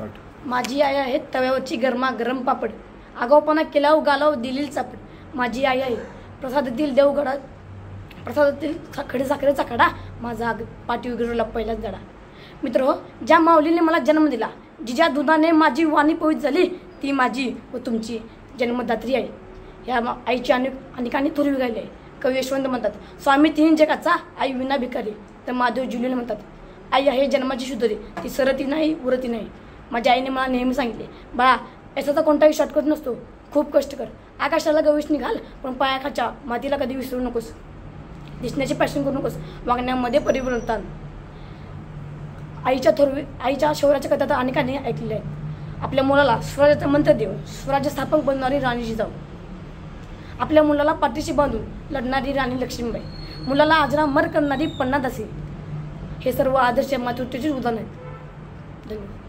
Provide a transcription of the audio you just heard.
Start. माझी आई आहे तव्यावरची गरमागरम पापड, आगाऊपणा केला गालाव दिलील चापड. माझी आई आहे प्रसादातील देवगडा, प्रसादातील खडे साखरेचा खडा, माझा पाठी उघडला पहिलाच धडा. मित्र, ज्या माऊलीने मला जन्म दिला, जिच्या दुधाने माझी वाणी पवित झाली, ती माझी व तुमची जन्मदात्री आहे. ह्या आईची अनेकांनी थोरी गायली आहे. कवी यशवंत म्हणतात, स्वामी तीन जगाचा आई विना भिकारी. तर महादेव जुलीने म्हणतात, आई आहे जन्माची शुद्धरी, ती सरती नाही उरती नाही. माझ्या आईने मला नेहमी सांगितले, बाळा याचा कोणताही शॉर्टकट नसतो, खूप कष्ट कर, आकाशाला गवस निघाल पण पायाखाच्या मातीला कधी विसरू नकोस. दिसण्याची पॅशन करू नकोस, वागण्यामध्ये परिवर्तन. आईच्या शौर्याच्या कथा तर अनेकांनी ऐकलेल्या आहेत. आपल्या मुलाला स्वराज्याचा मंत्र देऊन स्वराज्य स्थापक बनणारी राणी जिजाऊ, आपल्या मुलाला पाठीशी बांधून लढणारी राणी लक्ष्मीबाई, मुलाला आजरा मर करणारी पन्नादासी, हे सर्व आदर्श मातृत्वाचे उदाहरण आहेत. धन्यवाद.